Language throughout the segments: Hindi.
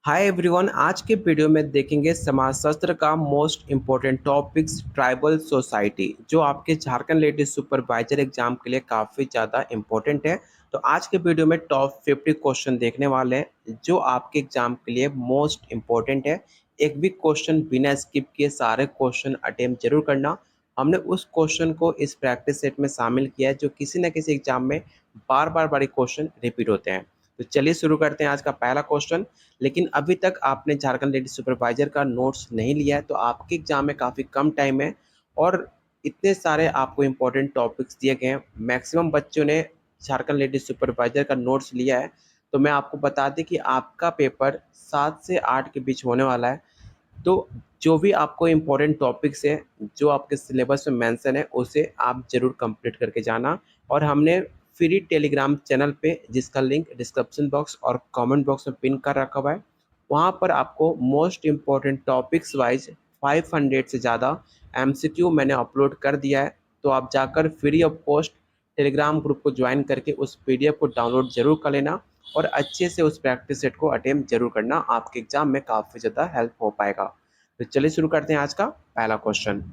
Hi everyone. आज के वीडियो में देखेंगे समाजशास्त्र का most important topics tribal society, जो आपके झारखंड लेडी सुपरवाइजर एग्जाम के लिए काफ़ी ज़्यादा इम्पोर्टेंट है। तो आज के वीडियो में टॉप 50 क्वेश्चन देखने वाले हैं जो आपके एग्जाम के लिए मोस्ट इम्पोर्टेंट है। एक भी क्वेश्चन बिना स्किप किए सारे क्वेश्चन अटेम्प्ट जरूर करना। हमने उस क्वेश्चन को इस प्रैक्टिस सेट में शामिल किया है जो किसी न किसी एग्जाम में बार बार बड़े क्वेश्चन रिपीट होते हैं। तो चलिए शुरू करते हैं आज का पहला क्वेश्चन। लेकिन अभी तक आपने झारखंड लेडी सुपरवाइजर का नोट्स नहीं लिया है तो आपके एग्जाम में काफ़ी कम टाइम है और इतने सारे आपको इम्पोर्टेंट टॉपिक्स दिए गए हैं। मैक्सिमम बच्चों ने झारखंड लेडी सुपरवाइजर का नोट्स लिया है। तो मैं आपको बता दें कि आपका पेपर 7 से 8 के बीच होने वाला है। तो जो भी आपको इम्पोर्टेंट टॉपिक्स है जो आपके सिलेबस में मेंशन है उसे आप ज़रूर कंप्लीट करके जाना। और हमने फ्री टेलीग्राम चैनल पे, जिसका लिंक डिस्क्रिप्शन बॉक्स और कमेंट बॉक्स में पिन कर रखा हुआ है, वहाँ पर आपको मोस्ट इम्पोर्टेंट टॉपिक्स वाइज 500 से ज़्यादा एमसीक्यू मैंने अपलोड कर दिया है। तो आप जाकर free of cost Telegram group को ज्वाइन करके उस पीडीएफ को डाउनलोड जरूर कर लेना और अच्छे से उस प्रैक्टिस सेट को अटेम्प्ट जरूर करना। आपके एग्जाम में काफ़ी ज़्यादा हेल्प हो पाएगा। तो चलिए शुरू करते हैं आज का पहला क्वेश्चन।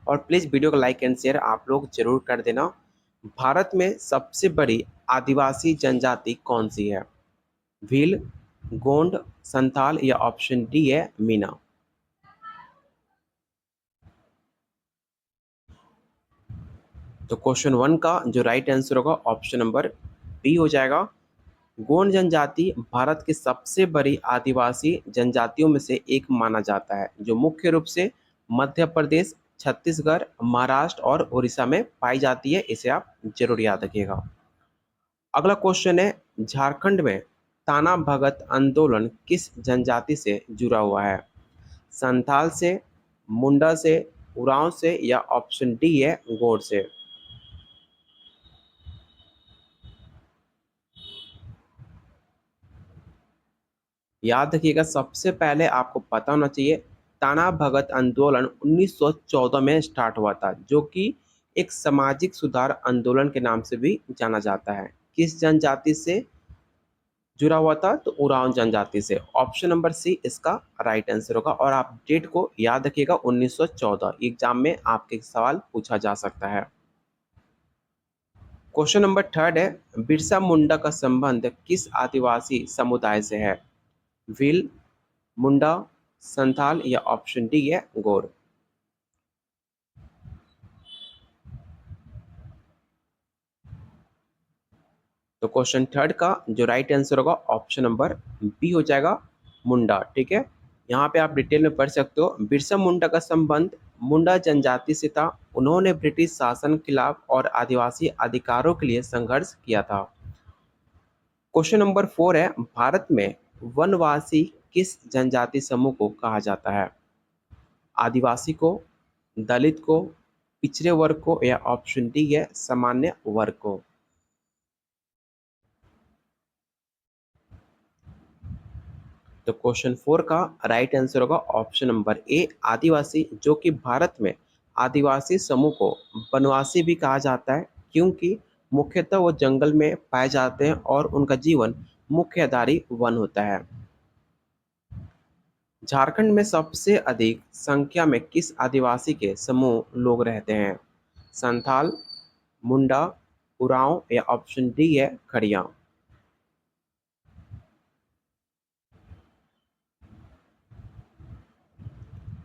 और प्लीज़ वीडियो को लाइक एंड शेयर आप लोग जरूर कर देना। भारत में सबसे बड़ी आदिवासी जनजाति कौन सी है? भील, गोंड, संथाल या ऑप्शन डी है मीना। तो क्वेश्चन वन का जो राइट आंसर होगा ऑप्शन नंबर बी हो जाएगा। गोंड जनजाति भारत की सबसे बड़ी आदिवासी जनजातियों में से एक माना जाता है, जो मुख्य रूप से मध्य प्रदेश, छत्तीसगढ़, महाराष्ट्र और उड़ीसा में पाई जाती है। इसे आप जरूर याद रखिएगा। अगला क्वेश्चन है, झारखंड में ताना भगत आंदोलन किस जनजाति से जुड़ा हुआ है? संथाल से, मुंडा से, उरांव से या ऑप्शन डी है गोंड से। याद रखिएगा, सबसे पहले आपको पता होना चाहिए ताना भगत आंदोलन 1914 में स्टार्ट हुआ था, जो कि एक सामाजिक सुधार आंदोलन के नाम से भी जाना जाता है। किस जनजाति से जुड़ा हुआ था? तो उरांव जनजाति से। ऑप्शन नंबर सी इसका राइट आंसर होगा। और आप डेट को याद रखिएगा, 1914। एग्जाम में आपके सवाल पूछा जा सकता है। क्वेश्चन नंबर थर्ड है, बिरसा मुंडा का संबंध किस आदिवासी समुदाय से है? भील, मुंडा, संथाल या ऑप्शन डी है गोर। तो क्वेश्चन थर्ड का जो राइट आंसर होगा ऑप्शन नंबर बी हो जाएगा, मुंडा। ठीक है, यहाँ पे आप डिटेल में पढ़ सकते हो। बिरसा मुंडा का संबंध मुंडा जनजाति से था। उन्होंने ब्रिटिश शासन के खिलाफ और आदिवासी अधिकारों के लिए संघर्ष किया था। क्वेश्चन नंबर फोर है, भारत में वनवासी किस जनजाति समूह को कहा जाता है? आदिवासी को, दलित को, पिछड़े वर्ग को या ऑप्शन डी है सामान्य वर्ग को। तो क्वेश्चन फोर का राइट आंसर होगा ऑप्शन नंबर ए आदिवासी, जो कि भारत में आदिवासी समूह को वनवासी भी कहा जाता है, क्योंकि मुख्यतः वो जंगल में पाए जाते हैं और उनका जीवन मुख्य आधारी वन होता है। झारखंड में सबसे अधिक संख्या में किस आदिवासी के समूह लोग रहते हैं? संथाल, मुंडा, उरांव या ऑप्शन डी है खड़िया।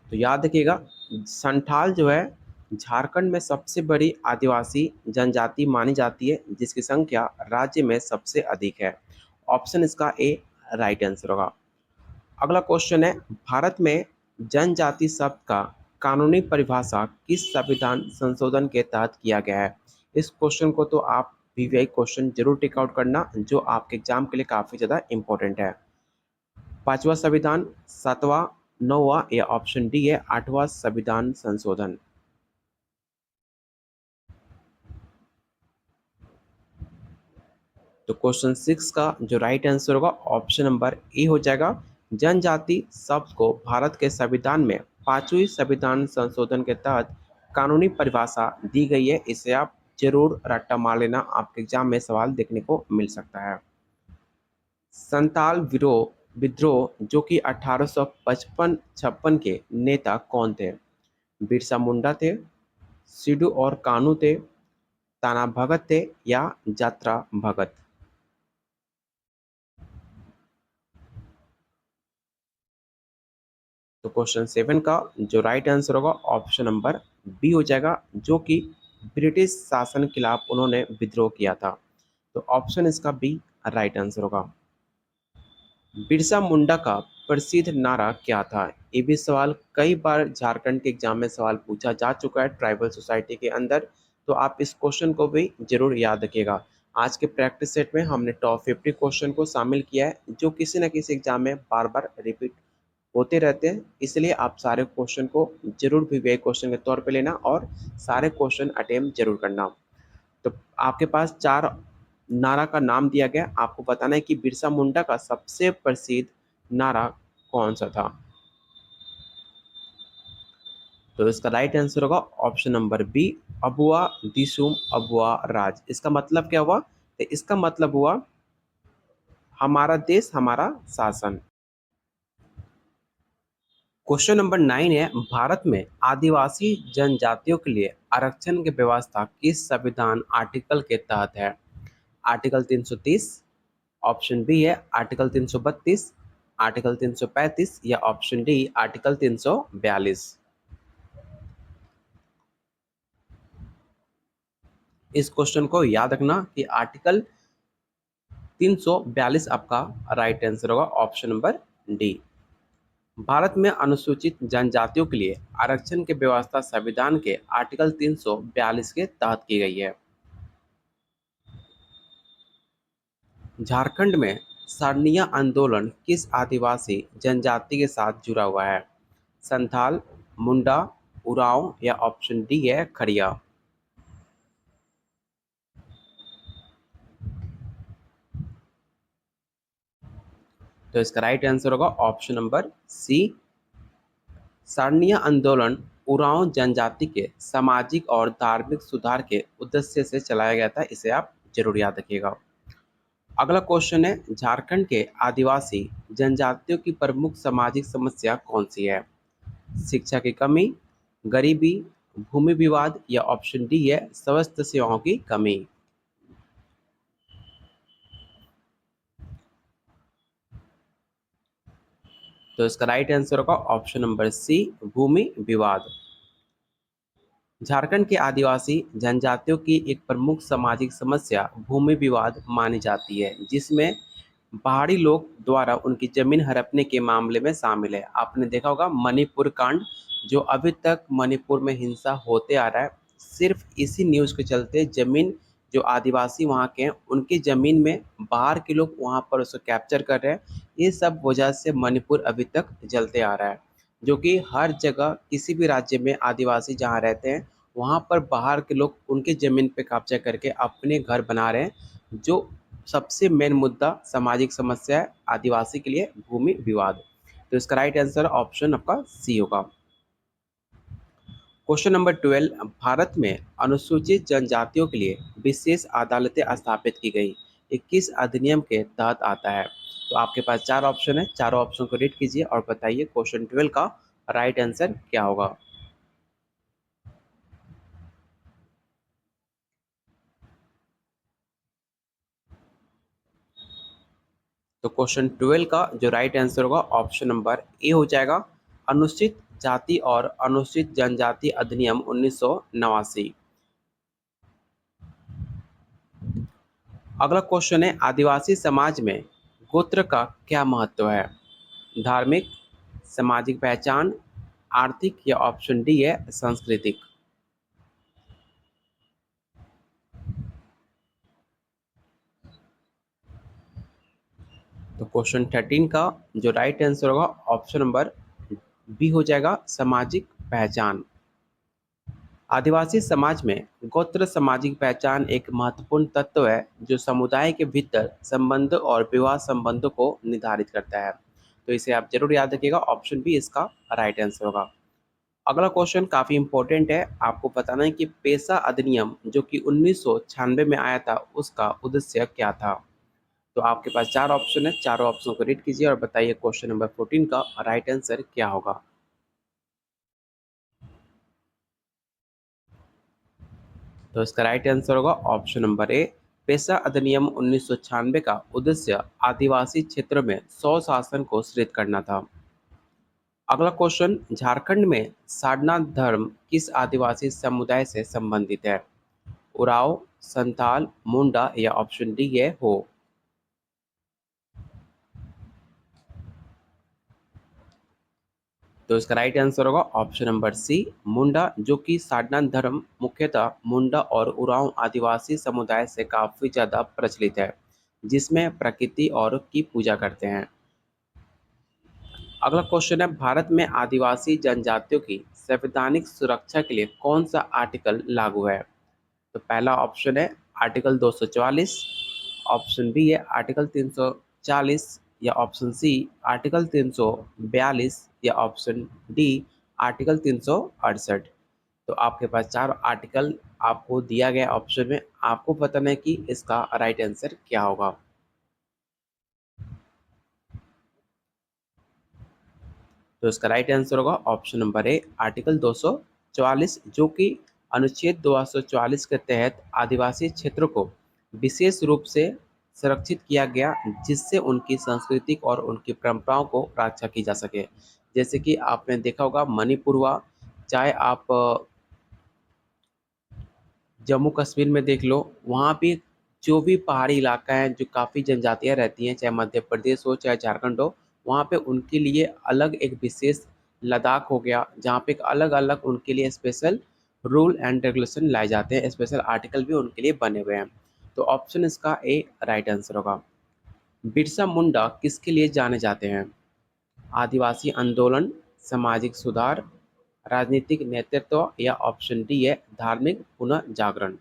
तो याद रखिएगा, संथाल जो है झारखंड में सबसे बड़ी आदिवासी जनजाति मानी जाती है, जिसकी संख्या राज्य में सबसे अधिक है। ऑप्शन इसका ए राइट आंसर होगा। अगला क्वेश्चन है, भारत में जनजाति शब्द का कानूनी परिभाषा किस संविधान संशोधन के तहत किया गया है? इस क्वेश्चन को तो आप वीवीआई क्वेश्चन जरूर टिक आउट करना, जो आपके एग्जाम के लिए काफ़ी ज़्यादा इंपॉर्टेंट है। पांचवा संविधान, सातवां, नौवां या ऑप्शन डी है आठवां संविधान संशोधन। तो क्वेश्चन सिक्स का जो राइट आंसर होगा ऑप्शन नंबर ए हो जाएगा। जनजाति शब्द को भारत के संविधान में पांचवी संविधान संशोधन के तहत कानूनी परिभाषा दी गई है। इसे आप जरूर रट्टा मार लेना, आपके एग्जाम में सवाल देखने को मिल सकता है। संताल विद्रोह जो कि 1855-56 के नेता कौन थे? बिरसा मुंडा थे, सिद्धू और कान्हू थे, ताना भगत थे या यात्रा भगत? तो क्वेश्चन 7 का जो राइट आंसर होगा ऑप्शन नंबर बी हो जाएगा, जो कि ब्रिटिश शासन के खिलाफ उन्होंने विद्रोह किया था। तो ऑप्शन इसका बी राइट आंसर होगा। बिरसा मुंडा का प्रसिद्ध नारा क्या था? ये भी सवाल कई बार झारखंड के एग्जाम में सवाल पूछा जा चुका है ट्राइबल सोसाइटी के अंदर, तो आप इस क्वेश्चन को भी जरूर याद रखिएगा। आज के प्रैक्टिस सेट में हमने टॉप 50 क्वेश्चन को शामिल किया है, जो किसी न किसी एग्जाम में बार बार रिपीट होते रहते हैं, इसलिए आप सारे क्वेश्चन को जरूर वीवीआई क्वेश्चन के तौर पे लेना और सारे क्वेश्चन अटेम्प्ट जरूर करना। तो आपके पास चार नारा का नाम दिया गया, आपको बताना है कि बिरसा मुंडा का सबसे प्रसिद्ध नारा कौन सा था। तो इसका राइट आंसर होगा ऑप्शन नंबर बी, अबुआ दिसुम अबुआ राज। इसका मतलब क्या हुआ? तो इसका मतलब हुआ हमारा देश हमारा शासन। क्वेश्चन नंबर 9 है, भारत में आदिवासी जनजातियों के लिए आरक्षण की व्यवस्था किस संविधान आर्टिकल के तहत है? आर्टिकल 330, ऑप्शन बी है आर्टिकल 332, आर्टिकल 335 या ऑप्शन डी आर्टिकल 342। इस क्वेश्चन को याद रखना कि आर्टिकल 342 आपका राइट आंसर होगा, ऑप्शन नंबर डी। भारत में अनुसूचित जनजातियों के लिए आरक्षण की व्यवस्था संविधान के आर्टिकल 342 के तहत की गई है। झारखंड में सरनिया आंदोलन किस आदिवासी जनजाति के साथ जुड़ा हुआ है? संथाल, मुंडा, उरांव या ऑप्शन डी है खड़िया? तो इसका राइट आंसर होगा ऑप्शन नंबर सी, सरनिया आंदोलन उरांव जनजाति के सामाजिक और धार्मिक सुधार के उद्देश्य से चलाया गया था, इसे आप जरूर याद रखिएगा। अगला क्वेश्चन है, झारखंड के आदिवासी जनजातियों की प्रमुख सामाजिक समस्या कौन सी है? शिक्षा की कमी, गरीबी, भूमि विवाद या ऑप्शन डी है स्वास्थ्य सेवाओं की कमी? तो इसका राइट आंसर होगा ऑप्शन नंबर सी, भूमि विवाद। झारखंड के आदिवासी जनजातियों की एक प्रमुख सामाजिक समस्या भूमि विवाद मानी जाती है, जिसमें पहाड़ी लोग द्वारा उनकी जमीन हड़पने के मामले में शामिल है। आपने देखा होगा मणिपुर कांड, जो अभी तक मणिपुर में हिंसा होते आ रहा है, सिर्फ इसी न्यूज़ के चलते जमीन जो आदिवासी वहाँ के हैं उनकी ज़मीन में बाहर के लोग वहाँ पर उसको कैप्चर कर रहे हैं। ये सब वजह से मणिपुर अभी तक जलते आ रहा है, जो कि हर जगह किसी भी राज्य में आदिवासी जहाँ रहते हैं वहाँ पर बाहर के लोग उनके ज़मीन पे कब्जा करके अपने घर बना रहे हैं। जो सबसे मेन मुद्दा सामाजिक समस्या है आदिवासी के लिए भूमि विवाद। तो इसका राइट आंसर ऑप्शन आपका सी होगा। क्वेश्चन नंबर 12, भारत में अनुसूचित जनजातियों के लिए विशेष अदालतें स्थापित की गई, ये किस अधिनियम के तहत आता है? तो आपके पास चार ऑप्शन है, चारों ऑप्शन को रीड कीजिए और बताइए क्वेश्चन 12 का राइट आंसर क्या होगा। तो क्वेश्चन 12 का जो राइट आंसर होगा ऑप्शन नंबर ए हो जाएगा, अनुसूचित जाति और अनुसूचित जनजाति अधिनियम 1989। अगला क्वेश्चन है, आदिवासी समाज में गोत्र का क्या महत्व है? धार्मिक, सामाजिक पहचान, आर्थिक या ऑप्शन डी है सांस्कृतिक? तो क्वेश्चन 13 का जो राइट आंसर होगा ऑप्शन नंबर बी हो जाएगा, सामाजिक पहचान। आदिवासी समाज में गोत्र सामाजिक पहचान एक महत्वपूर्ण तत्व है जो समुदाय के भीतर संबंध और विवाह संबंधों को निर्धारित करता है। तो इसे आप जरूर याद रखिएगा, ऑप्शन बी इसका राइट आंसर होगा। अगला क्वेश्चन काफ़ी इंपॉर्टेंट है, आपको बताना है कि पेशा अधिनियम जो कि 1996 में आया था उसका उद्देश्य क्या था? तो आपके पास 4 ऑप्शन है, चारों ऑप्शन को रीड कीजिए और बताइए क्वेश्चन नंबर 14 का राइट आंसर क्या होगा। तो इसका राइट आंसर होगा ऑप्शन नंबर ए। पेशा अधिनियम 1996 का उद्देश्य आदिवासी क्षेत्र में स्वशासन को सुदृढ़ करना था। अगला क्वेश्चन, झारखंड में सारनाथ धर्म किस आदिवासी समुदाय से संबंधित है? उराव, संथाल, मुंडा या ऑप्शन डी है हो। तो इसका राइट आंसर होगा ऑप्शन नंबर सी, मुंडा, जो कि सारनाथ धर्म मुख्यतः मुंडा और उरांव आदिवासी समुदाय से काफी ज्यादा प्रचलित है, जिसमें प्रकृति और की पूजा करते हैं। अगला क्वेश्चन है, भारत में आदिवासी जनजातियों की संवैधानिक सुरक्षा के लिए कौन सा आर्टिकल लागू है? तो पहला ऑप्शन है आर्टिकल 244, ऑप्शन बी है आर्टिकल 340 या ऑप्शन सी आर्टिकल 342 या ऑप्शन डी आर्टिकल 368। तो आपके पास चार आर्टिकल आपको दिया गया ऑप्शन में, आपको बताना है कि इसका राइट आंसर क्या होगा। तो इसका राइट आंसर होगा ऑप्शन नंबर ए आर्टिकल 244, जो कि अनुच्छेद 244 के तहत आदिवासी क्षेत्रों को विशेष रूप से संरक्षित किया गया, जिससे उनकी सांस्कृतिक और उनकी परंपराओं को रक्षा की जा सके। जैसे कि आपने देखा होगा मणिपुर हुआ, चाहे आप जम्मू कश्मीर में देख लो, वहाँ पे जो भी पहाड़ी इलाका है, जो काफ़ी जनजातियाँ रहती हैं, चाहे मध्य प्रदेश हो चाहे झारखंड हो, वहाँ पे उनके लिए अलग एक विशेष, लद्दाख हो गया, जहाँ पे एक अलग अलग उनके लिए स्पेशल रूल एंड रेगुलेशन लाए जाते हैं, स्पेशल आर्टिकल भी उनके लिए बने हुए हैं। तो ऑप्शन इसका ए राइट आंसर होगा। बिरसा मुंडा किसके लिए जाने जाते हैं? आदिवासी आंदोलन, सामाजिक सुधार, राजनीतिक नेतृत्व या ऑप्शन डी है धार्मिक पुनर्जागरण।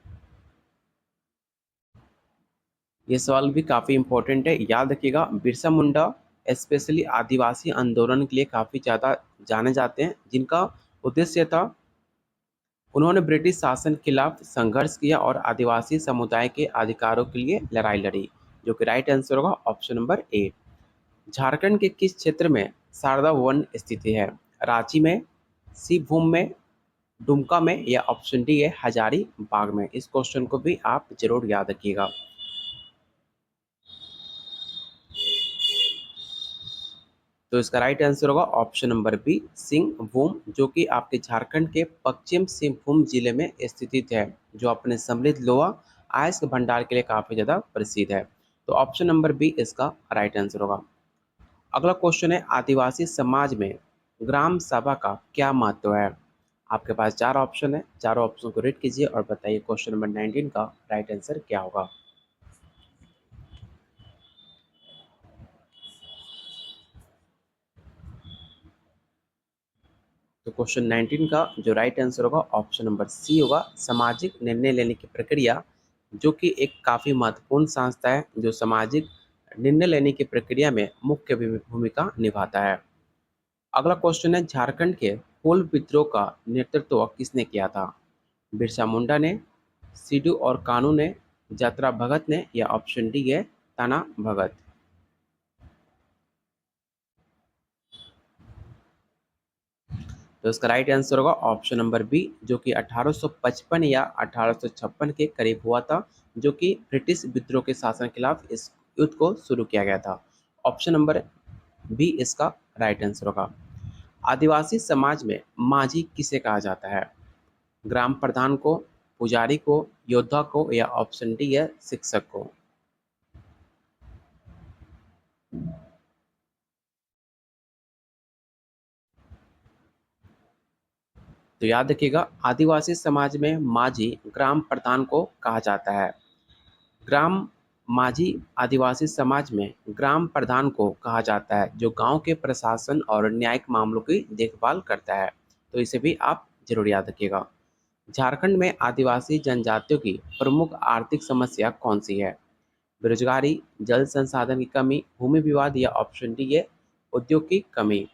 ये सवाल भी काफ़ी इम्पोर्टेंट है, याद रखिएगा। बिरसा मुंडा स्पेशली आदिवासी आंदोलन के लिए काफ़ी ज़्यादा जाने जाते हैं, जिनका उद्देश्य था, उन्होंने ब्रिटिश शासन के खिलाफ संघर्ष किया और आदिवासी समुदाय के अधिकारों के लिए लड़ाई लड़ी। जो कि राइट आंसर होगा ऑप्शन नंबर ए। झारखंड के किस क्षेत्र में शारदा वन स्थित है? रांची में, सिंहभूम में, दुमका में या ऑप्शन डी है हजारी बाग में। इस क्वेश्चन को भी आप जरूर याद रखिएगा। तो इसका राइट आंसर होगा ऑप्शन नंबर बी सिंहभूम, जो कि आपके झारखंड के पश्चिम सिंहभूम जिले में स्थित है, जो अपने समृद्ध लोहा आयस्क भंडार के लिए काफी ज्यादा प्रसिद्ध है। तो ऑप्शन नंबर बी इसका राइट आंसर होगा। अगला क्वेश्चन है, आदिवासी समाज में ग्राम सभा का क्या महत्व है? आपके पास चार ऑप्शन है, चारों ऑप्शन को रीड कीजिए और बताइए क्वेश्चन नंबर 19 का राइट आंसर क्या होगा। तो क्वेश्चन 19 का जो राइट आंसर होगा ऑप्शन नंबर सी होगा, सामाजिक निर्णय लेने की प्रक्रिया, जो कि एक काफ़ी महत्वपूर्ण संस्था है, जो सामाजिक निर्णय लेने की प्रक्रिया में मुख्य भूमिका निभाता है। अगला क्वेश्चन है, झारखंड के हूल विद्रोह का नेतृत्व किसने किया था? बिरसा मुंडा ने, सिद्धू और कानू ने, यात्रा भगत ने या ऑप्शन डी है ताना भगत। तो इसका राइट आंसर होगा ऑप्शन नंबर बी, जो कि 1855 या 1856 के करीब हुआ था, जो कि ब्रिटिश विद्रोह के शासन के खिलाफ इस युद्ध को शुरू किया गया था। ऑप्शन नंबर बी इसका राइट आंसर होगा। आदिवासी समाज में माझी किसे कहा जाता है? ग्राम प्रधान को, पुजारी को, योद्धा को या ऑप्शन डी है शिक्षक को। तो याद रखिएगा, आदिवासी समाज में माझी ग्राम प्रधान को कहा जाता है। ग्राम माझी आदिवासी समाज में ग्राम प्रधान को कहा जाता है, जो गांव के प्रशासन और न्यायिक मामलों की देखभाल करता है। तो इसे भी आप जरूर याद रखिएगा। झारखंड में आदिवासी जनजातियों की प्रमुख आर्थिक समस्या कौन सी है? बेरोजगारी, जल संसाधन की कमी, भूमि विवाद या ऑप्शन डी है उद्योग की कमी।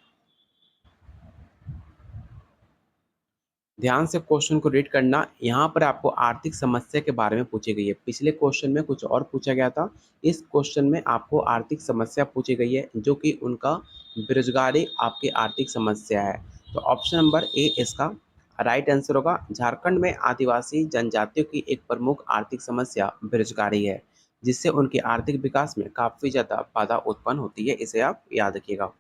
ध्यान से क्वेश्चन को रीड करना। यहाँ पर आपको आर्थिक समस्या के बारे में पूछी गई है। पिछले क्वेश्चन में कुछ और पूछा गया था, इस क्वेश्चन में आपको आर्थिक समस्या पूछी गई है जो कि उनका बेरोजगारी आपकी आर्थिक समस्या है। तो ऑप्शन नंबर ए इसका राइट आंसर होगा। झारखंड में आदिवासी जनजातियों की एक प्रमुख आर्थिक समस्या बेरोजगारी है, जिससे उनके आर्थिक विकास में काफ़ी ज़्यादा बाधा उत्पन्न होती है। इसे आप याद रखिएगा।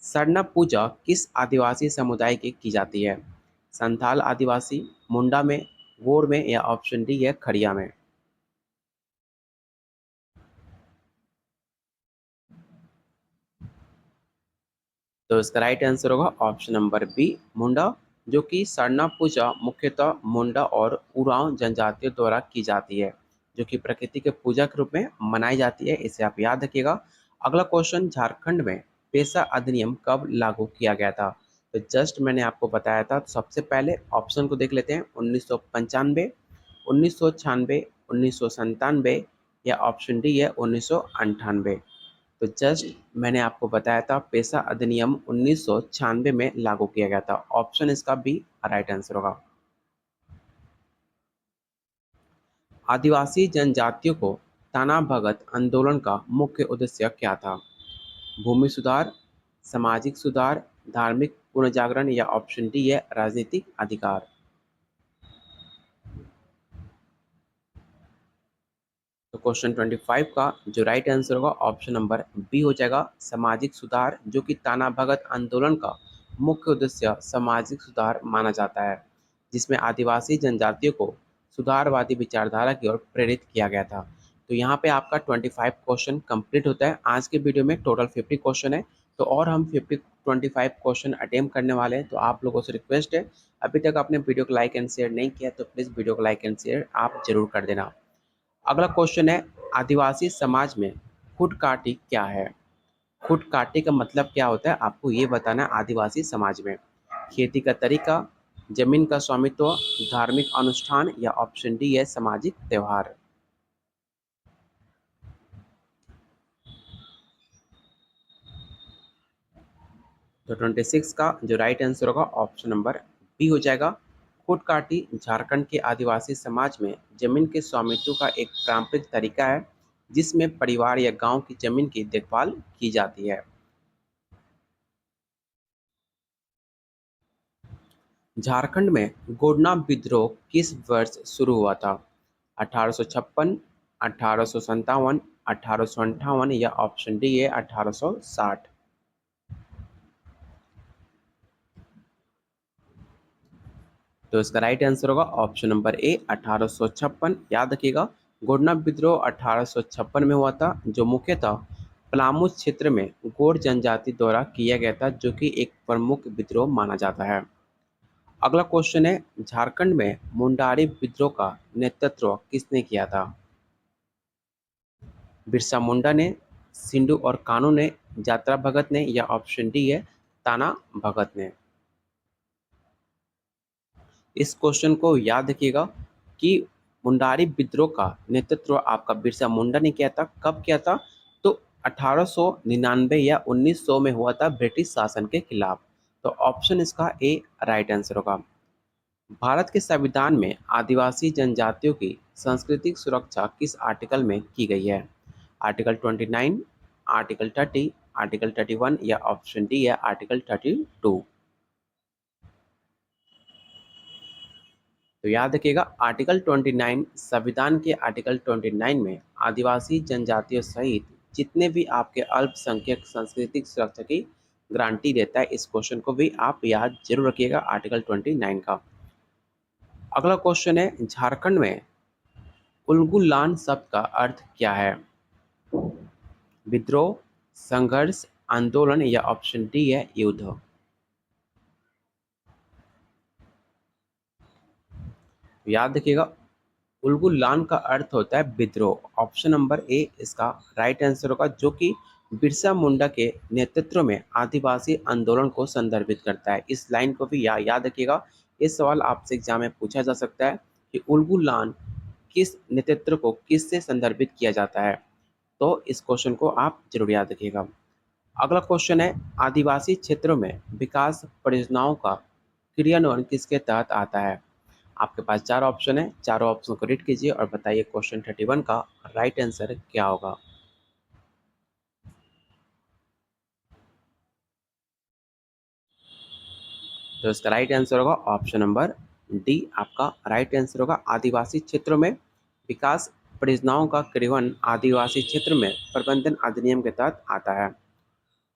सरना पूजा किस आदिवासी समुदाय की जाती है? संथाल आदिवासी, मुंडा में, गोंड में या ऑप्शन डी है खड़िया में? तो इसका राइट आंसर होगा ऑप्शन नंबर बी मुंडा, जो कि सरना पूजा मुख्यतः मुंडा और उरांव जनजातियों द्वारा की जाती है, जो कि प्रकृति के पूजा के रूप में मनाई जाती है। इसे आप याद रखिएगा। अगला क्वेश्चन, झारखंड में पेशा अधिनियम कब लागू किया गया था? तो जस्ट मैंने आपको बताया था। तो सबसे पहले ऑप्शन को देख लेते हैं। 1995, 1996, 1997 या ऑप्शन डी है 1998। तो जस्ट मैंने आपको बताया था पेशा अधिनियम 1996 में लागू किया गया था। ऑप्शन इसका बी राइट आंसर होगा। आदिवासी जनजातियों को ताना भगत आंदोलन का मुख्य उद्देश्य क्या था? भूमि सुधार, सामाजिक सुधार, धार्मिक पुनर्जागरण या ऑप्शन डी है राजनीतिक अधिकार? तो क्वेश्चन 25 का जो राइट आंसर होगा ऑप्शन नंबर बी हो जाएगा, सामाजिक सुधार, जो कि ताना भगत आंदोलन का मुख्य उद्देश्य सामाजिक सुधार माना जाता है, जिसमें आदिवासी जनजातियों को सुधारवादी विचारधारा की ओर प्रेरित किया गया था। तो यहाँ पे आपका 25 क्वेश्चन कंप्लीट होता है। आज के वीडियो में टोटल 50 क्वेश्चन है, तो और हम 25 क्वेश्चन अटेम्प्ट करने वाले हैं। तो आप लोगों से रिक्वेस्ट है, अभी तक आपने वीडियो को लाइक एंड शेयर नहीं किया तो प्लीज़ वीडियो को लाइक एंड शेयर आप जरूर कर देना। अगला क्वेश्चन है, आदिवासी समाज में खुदकाटी क्या है? खुदकाटी का मतलब क्या होता है आपको ये बताना है। आदिवासी समाज में खेती का तरीका, जमीन का स्वामित्व, धार्मिक अनुष्ठान या ऑप्शन डी है सामाजिक त्योहार? तो 26 का जो राइट आंसर होगा ऑप्शन नंबर बी हो जाएगा। खुदकाटी झारखंड के आदिवासी समाज में जमीन के स्वामित्व का एक पारंपरिक तरीका है, जिसमें परिवार या गांव की जमीन की देखभाल की जाती है। झारखंड में गोंडना विद्रोह किस वर्ष शुरू हुआ था? 1856, 1857, 1858 या ऑप्शन डी है 1860? तो इसका राइट आंसर होगा ऑप्शन नंबर ए 1856। याद रखिएगा, गोंडना विद्रोह 1856 में हुआ था, जो मुख्यतः पलामू क्षेत्र में गोंड जनजाति द्वारा किया गया था, जो कि एक प्रमुख विद्रोह माना जाता है। अगला क्वेश्चन है, झारखंड में मुंडारी विद्रोह का नेतृत्व किसने किया था? बिरसा मुंडा ने, सिंधु और कान्हू ने, यात्रा भगत ने या ऑप्शन डी है ताना भगत ने? इस क्वेश्चन को याद रखिएगा कि मुंडारी विद्रोह का नेतृत्व आपका बिरसा मुंडा ने किया था। कब किया था? तो 1899 या 1900 में हुआ था, ब्रिटिश शासन के खिलाफ। तो ऑप्शन इसका ए राइट आंसर होगा। भारत के संविधान में आदिवासी जनजातियों की सांस्कृतिक सुरक्षा किस आर्टिकल में की गई है? आर्टिकल 29, आर्टिकल 30, आर्टिकल 31 या ऑप्शन डी है आर्टिकल 32? तो याद रखिएगा, आर्टिकल 29 संविधान के आर्टिकल 29 में आदिवासी जनजातियों सहित जितने भी आपके अल्पसंख्यक सांस्कृतिक सुरक्षा की गारंटी देता है। इस क्वेश्चन को भी आप याद जरूर रखिएगा, आर्टिकल 29 का। अगला क्वेश्चन है, झारखंड में उल्गुलान शब्द का अर्थ क्या है? विद्रोह, संघर्ष, आंदोलन या ऑप्शन डी है युद्ध? याद रखिएगा, उल्गुलान का अर्थ होता है विद्रोह। ऑप्शन नंबर ए इसका राइट आंसर होगा, जो कि बिरसा मुंडा के नेतृत्व में आदिवासी आंदोलन को संदर्भित करता है। इस लाइन को भी याद रखिएगा। इस सवाल आपसे एग्जाम में पूछा जा सकता है कि उल्गुलान किस नेतृत्व को किससे संदर्भित किया जाता है। तो इस क्वेश्चन को आप जरूर याद रखिएगा। अगला क्वेश्चन है, आदिवासी क्षेत्रों में विकास परियोजनाओं का क्रियान्वयन किसके तहत आता है? आपके पास 4 ऑप्शन है, चारों ऑप्शन को रीड कीजिए और बताइए क्वेश्चन 31 का राइट आंसर क्या होगा? तो इसका राइट आंसर होगा ऑप्शन नंबर डी। आपका राइट आंसर होगा आदिवासी क्षेत्रों में विकास परियोजनाओं का क्रियान्वयन आदिवासी क्षेत्र में प्रबंधन अधिनियम के तहत आता है।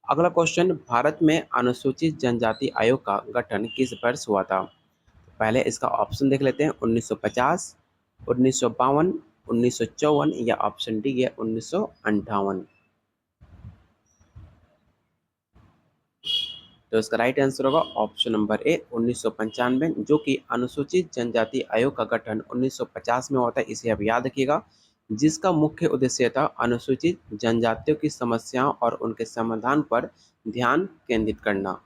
अगला क्वेश्चन, भारत में अनुसूचित जनजाति आयोग का गठन किस वर्ष हुआ था? पहले इसका ऑप्शन देख लेते हैं, 1950, 1952, 1954 या ऑप्शन डी है 1958। तो इसका राइट आंसर होगा ऑप्शन नंबर ए 1995, जो कि अनुसूचित जनजाति आयोग का गठन 1950 में होता है, इसे आप याद रखिएगा। जिसका मुख्य उद्देश्य था अनुसूचित जनजातियों की समस्याओं और उनके समाधान पर ध्यान केंद्रित करना।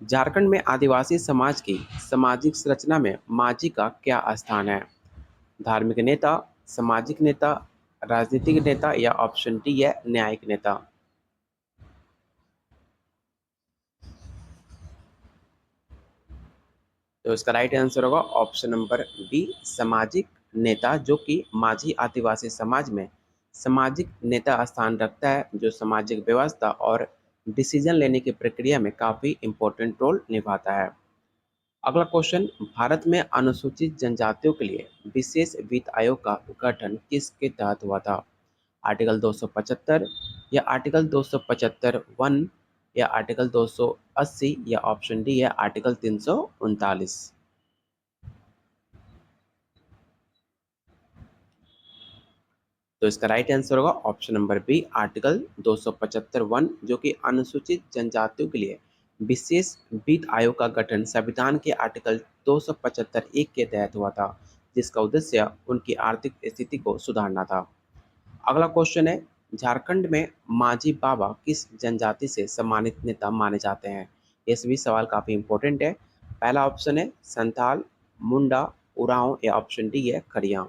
झारखंड में आदिवासी समाज की सामाजिक संरचना में मांझी का क्या स्थान है? धार्मिक नेता, सामाजिक नेता, राजनीतिक नेता या ऑप्शन डी है न्यायिक नेता। तो इसका राइट आंसर होगा ऑप्शन नंबर बी सामाजिक नेता, जो कि माझी आदिवासी समाज में सामाजिक नेता स्थान रखता है, जो सामाजिक व्यवस्था और डिसीजन लेने की प्रक्रिया में काफी इंपॉर्टेंट रोल निभाता है। अगला क्वेश्चन, भारत में अनुसूचित जनजातियों के लिए विशेष वित्त आयोग का गठन किसके तहत हुआ था? आर्टिकल 275 या आर्टिकल 275 वन या आर्टिकल 280 या ऑप्शन डी है आर्टिकल 339। तो इसका राइट आंसर होगा option number B article 275 one, जो कि अनुसूचित जनजातियों के लिए विशेष वित्त आयोग का गठन संविधान के आर्टिकल 275 एक के तहत हुआ था, जिसका उद्देश्य उनकी आर्थिक स्थिति को सुधारना था। अगला क्वेश्चन है, झारखंड में माझी बाबा किस जनजाति से सम्मानित नेता माने जाते हैं? ये सभी सवाल काफी इंपॉर्टेंट है। पहला ऑप्शन है संथाल, मुंडा, उरांव या ऑप्शन डी है खड़िया।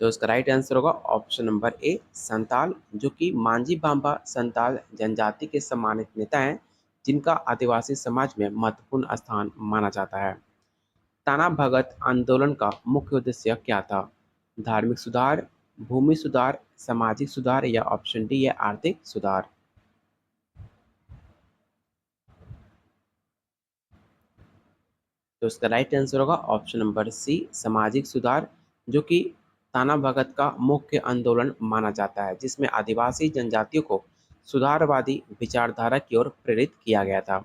तो इसका राइट आंसर होगा ऑप्शन नंबर ए संताल, जो कि मांझी बाबा संताल जनजाति के सम्मानित नेता हैं, जिनका आदिवासी समाज में महत्वपूर्ण स्थान माना जाता है। ताना भगत आंदोलन का मुख्य उद्देश्य क्या था? धार्मिक सुधार, भूमि सुधार, सामाजिक सुधार या ऑप्शन डी है आर्थिक सुधार। तो इसका राइट आंसर होगा ऑप्शन नंबर सी सामाजिक सुधार, जो कि ताना भगत का मुख्य आंदोलन माना जाता है, जिसमें आदिवासी जनजातियों को सुधारवादी विचारधारा की ओर प्रेरित किया गया था।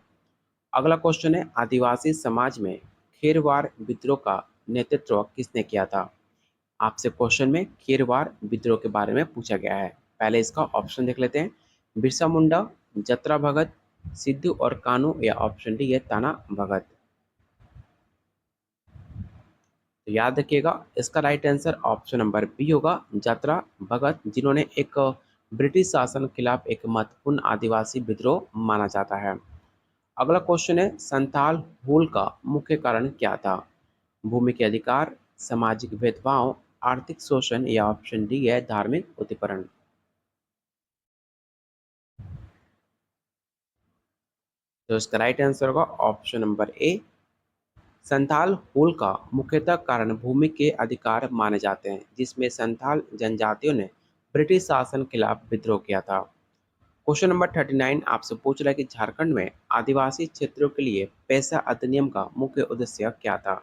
अगला क्वेश्चन है, आदिवासी समाज में खेरवार विद्रोह का नेतृत्व किसने किया था? आपसे क्वेश्चन में खेरवार विद्रोह के बारे में पूछा गया है। पहले इसका ऑप्शन देख लेते हैं, बिरसा मुंडा, जतरा भगत, सिद्धू और कानू या ऑप्शन डी है ताना भगत। तो याद रखिएगा इसका right answer option number B होगा जतरा भगत, जिन्होंने एक ब्रिटिश शासन के खिलाफ एक महत्वपूर्ण आदिवासी विद्रोह माना जाता है। अगला क्वेश्चन है, संथाल हूल का मुख्य कारण क्या था? भूमि के अधिकार, सामाजिक भेदभाव, आर्थिक शोषण या ऑप्शन डी है धार्मिक उत्पीड़न। तो इसका राइट आंसर होगा ऑप्शन नंबर ए संथाल हुल का मुख्यतः कारण भूमि के अधिकार माने जाते हैं, जिसमें संथाल जनजातियों ने ब्रिटिश शासन के खिलाफ विद्रोह किया था। क्वेश्चन नंबर 39 आपसे पूछ रहा है कि झारखंड में आदिवासी क्षेत्रों के लिए पैसा अधिनियम का मुख्य उद्देश्य क्या था?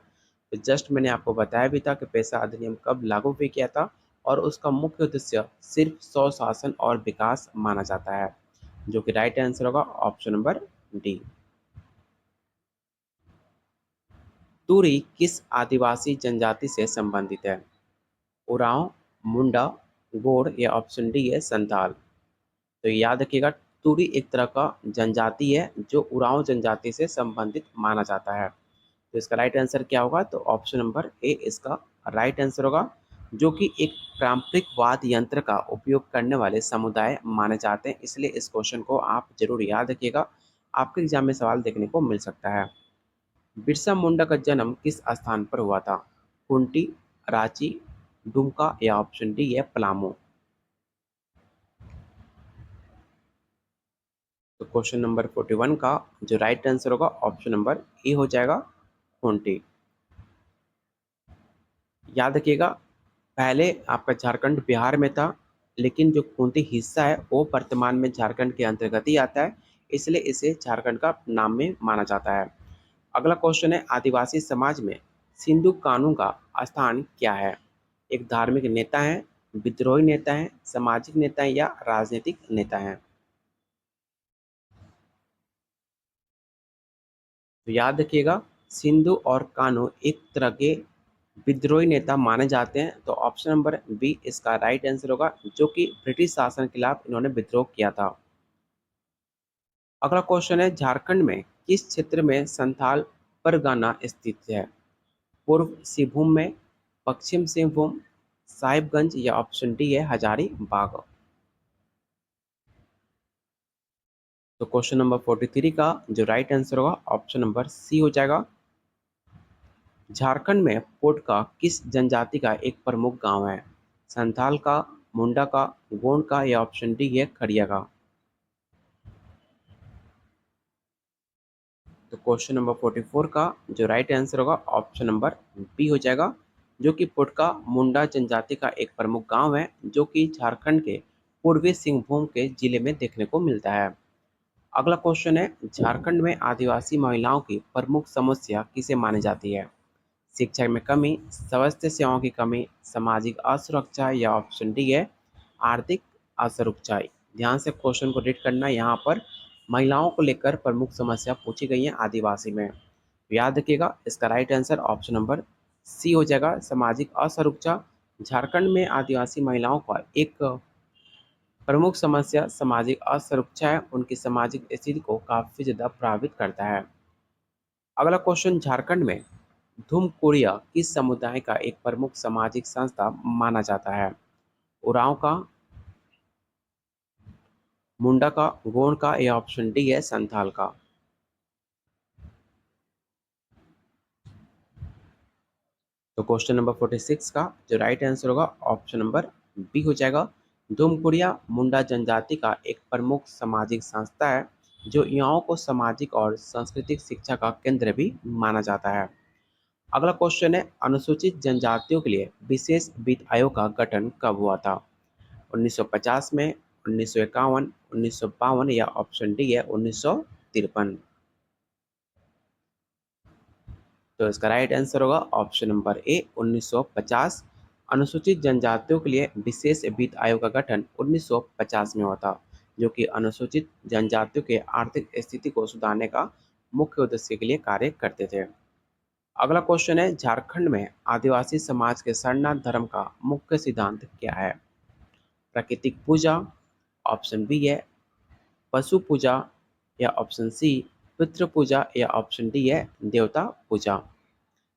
तो जस्ट मैंने आपको बताया भी था कि पैसा अधिनियम कब लागू भी किया था, और उसका मुख्य उद्देश्य सिर्फ स्वशासन और विकास माना जाता है, जो कि राइट आंसर होगा ऑप्शन नंबर डी। तुरी किस आदिवासी जनजाति से संबंधित है? उरांव, मुंडा, गोंड या ऑप्शन डी है संथाल। तो याद रखिएगा तुरी एक तरह का जनजाति है जो उरांव जनजाति से संबंधित माना जाता है। तो इसका राइट आंसर क्या होगा? तो ऑप्शन नंबर ए इसका राइट आंसर होगा, जो कि एक पारंपरिक वाद्य यंत्र का उपयोग करने वाले समुदाय माने जाते हैं। इसलिए इस क्वेश्चन को आप जरूर याद रखिएगा, आपके एग्जाम में सवाल देखने को मिल सकता है। बिरसा मुंडा का जन्म किस स्थान पर हुआ था? कुंटी, रांची, दुमका या ऑप्शन डी है पलामू। तो क्वेश्चन नंबर 41 का जो राइट आंसर होगा ऑप्शन नंबर ए हो जाएगा, खूंटी। याद रखिएगा, पहले आपका झारखंड बिहार में था, लेकिन जो खूंटी हिस्सा है वो वर्तमान में झारखंड के अंतर्गत ही आता है, इसलिए इसे झारखंड का नाम में माना जाता है। अगला क्वेश्चन है, आदिवासी समाज में सिंधु कानू का स्थान क्या है? एक धार्मिक नेता है, विद्रोही नेता है, सामाजिक नेता है या राजनीतिक नेता है? तो याद रखिएगा, सिंधु और कान्हू एक तरह के विद्रोही नेता माने जाते हैं, तो ऑप्शन नंबर बी इसका राइट आंसर होगा, जो कि ब्रिटिश शासन के खिलाफ इन्होंने विद्रोह किया था। अगला क्वेश्चन है, झारखंड में किस क्षेत्र में संथाल परगना स्थित है? पूर्व सिंहभूम में, पश्चिम सिंहभूम, साहिबगंज या ऑप्शन डी है हजारीबाग? तो क्वेश्चन नंबर 43 का जो राइट आंसर होगा ऑप्शन नंबर सी हो जाएगा। झारखंड में पोटका किस जनजाति का एक प्रमुख गांव है? संथाल का, मुंडा का, गोंड का या ऑप्शन डी है खड़िया का? तो क्वेश्चन नंबर 44 का जो राइट आंसर होगा ऑप्शन नंबर बी हो जाएगा, जो कि पोटका मुंडा जनजाति का एक प्रमुख गांव है, जो कि झारखंड के पूर्वी सिंहभूम के जिले में देखने को मिलता है। अगला क्वेश्चन है, झारखंड में आदिवासी महिलाओं की प्रमुख समस्या किसे मानी जाती है? शिक्षा में कमी, स्वास्थ्य सेवाओं की कमी, सामाजिक असुरक्षा या ऑप्शन डी है आर्थिक असुरक्षा? ध्यान से क्वेश्चन को रीड करना, यहाँ पर महिलाओं को लेकर प्रमुख समस्या पूछी गई है आदिवासी में। याद रखिएगा, इसका right answer option number C हो जाएगा, सामाजिक असुरक्षा। झारखंड में आदिवासी महिलाओं का एक प्रमुख समस्या सामाजिक असुरक्षा है, उनकी सामाजिक स्थिति को काफी ज्यादा प्रभावित करता है। अगला क्वेश्चन, झारखंड में धुमकुड़िया किस समुदाय का एक प्रमुख सामाजिक संस्था माना जाता है? उरांव का, मुंडा का, गोंड का या ऑप्शन डी है संथाल का? तो क्वेश्चन नंबर 46 का जो राइट आंसर होगा ऑप्शन नंबर बी हो जाएगा। धुमकुड़िया मुंडा जनजाति का एक प्रमुख सामाजिक संस्था है, जो युवाओं को सामाजिक और सांस्कृतिक शिक्षा का केंद्र भी माना जाता है। अगला क्वेश्चन है, अनुसूचित जनजातियों के लिए विशेष वित्त आयोग का गठन कब हुआ था? 1950 में, 1951, 1952 या ऑप्शन डी है 1953? तो इसका राइट आंसर होगा ऑप्शन नंबर ए 1950। अनुसूचित जनजातियों के लिए विशेष वित्त आयोग का गठन 1950 में हुआ था, जो कि अनुसूचित जनजातियों के आर्थिक स्थिति को सुधारने का मुख्य उद्देश्य के लिए कार्य करते थे। अगला क्वेश्चन है, झारखंड में आदिवासी समाज के सरना धर्म का मुख्य सिद्धांत क्या है? प्राकृतिक पूजा, ऑप्शन बी है पशु पूजा या ऑप्शन सी पितृ पूजा या ऑप्शन डी है देवता पूजा?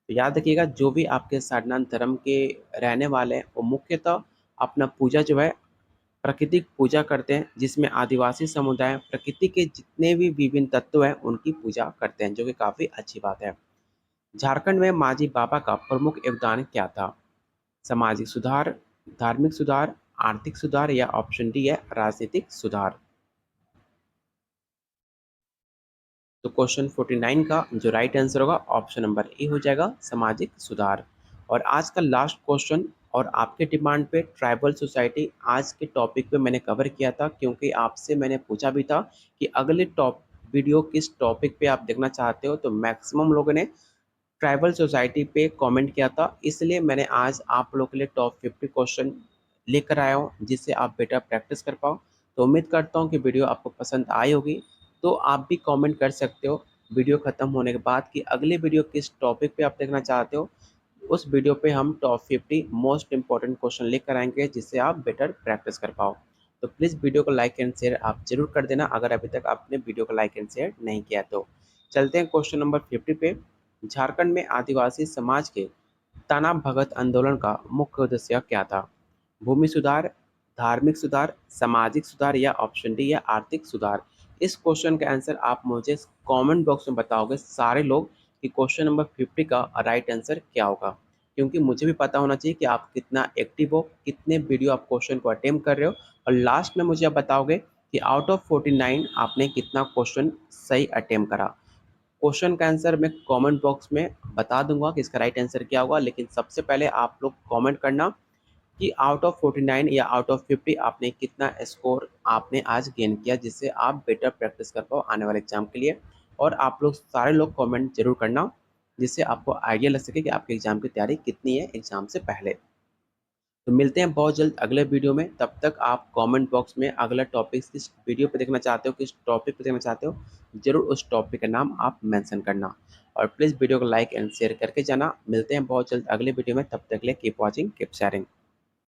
तो याद रखिएगा, जो भी आपके सारनाथ धर्म के रहने वाले हैं वो मुख्यतः अपना पूजा जो है प्राकृतिक पूजा करते हैं, जिसमें आदिवासी समुदाय प्रकृति के जितने भी विभिन्न तत्व हैं उनकी पूजा करते हैं, जो कि काफी अच्छी बात है। झारखंड में मांझी बाबा का प्रमुख योगदान क्या था? सामाजिक सुधार, धार्मिक सुधार, आर्थिक सुधार या ऑप्शन डी है राजनीतिक सुधार? तो क्वेश्चन 49 का जो राइट आंसर होगा ऑप्शन नंबर ए हो जाएगा, सामाजिक सुधार। और आज का लास्ट क्वेश्चन, और आपके डिमांड पे ट्राइबल सोसाइटी आज के टॉपिक पे मैंने कवर किया था, क्योंकि आपसे मैंने पूछा भी था कि अगले टॉप वीडियो किस टॉपिक पे आप देखना चाहते हो, तो मैक्सिमम लोगों ने ट्राइबल सोसाइटी पे कमेंट किया था, इसलिए मैंने आज आप लोगों के लिए टॉप 50 क्वेश्चन लेकर आया हूँ, जिससे आप बेटर प्रैक्टिस कर पाओ। तो उम्मीद करता हूँ कि वीडियो आपको पसंद आई होगी। तो आप भी कमेंट कर सकते हो वीडियो ख़त्म होने के बाद कि अगले वीडियो किस टॉपिक पे आप देखना चाहते हो। उस वीडियो पे हम टॉप 50 मोस्ट इंपॉर्टेंट क्वेश्चन लेकर आएंगे, जिससे आप बेटर प्रैक्टिस कर पाओ। तो प्लीज़ वीडियो को लाइक एंड शेयर आप जरूर कर देना, अगर अभी तक आपने वीडियो को लाइक एंड शेयर नहीं किया तो। चलते हैं क्वेश्चन नंबर 50 पे। झारखंड में आदिवासी समाज के तना भगत आंदोलन का मुख्य उद्देश्य क्या था? भूमि सुधार, धार्मिक सुधार, सामाजिक सुधार या ऑप्शन डी या आर्थिक सुधार? इस क्वेश्चन का आंसर आप मुझे कमेंट बॉक्स में बताओगे सारे लोग कि क्वेश्चन नंबर 50 का राइट आंसर क्या होगा, क्योंकि मुझे भी पता होना चाहिए कि आप कितना एक्टिव हो, कितने वीडियो आप क्वेश्चन को अटेम्प्ट कर रहे हो, और लास्ट में मुझे आप बताओगे कि आउट ऑफ 49 आपने कितना क्वेश्चन सही अटेम्प्ट करा। क्वेश्चन का आंसर मैं कमेंट बॉक्स में बता दूंगा कि इसका राइट आंसर क्या होगा, लेकिन सबसे पहले आप लोग कमेंट करना कि आउट ऑफ 49 या आउट ऑफ 50 आपने कितना स्कोर आपने आज गेन किया, जिससे आप बेटर प्रैक्टिस कर पाओ आने वाले एग्जाम के लिए। और आप लोग सारे लोग कमेंट जरूर करना, जिससे आपको आइडिया लग सके कि आपके एग्जाम की तैयारी कितनी है एग्जाम से पहले। तो मिलते हैं बहुत जल्द अगले वीडियो में। तब तक आप कमेंट बॉक्स में अगला टॉपिक किस वीडियो पे देखना चाहते हो, किस टॉपिक पे देखना चाहते हो, जरूर उस टॉपिक का नाम आप मेंशन करना। और प्लीज़ वीडियो को लाइक एंड शेयर करके जाना। मिलते हैं बहुत जल्द अगले वीडियो में, तब तक के लिए कीप वॉचिंग, कीप शेयरिंग।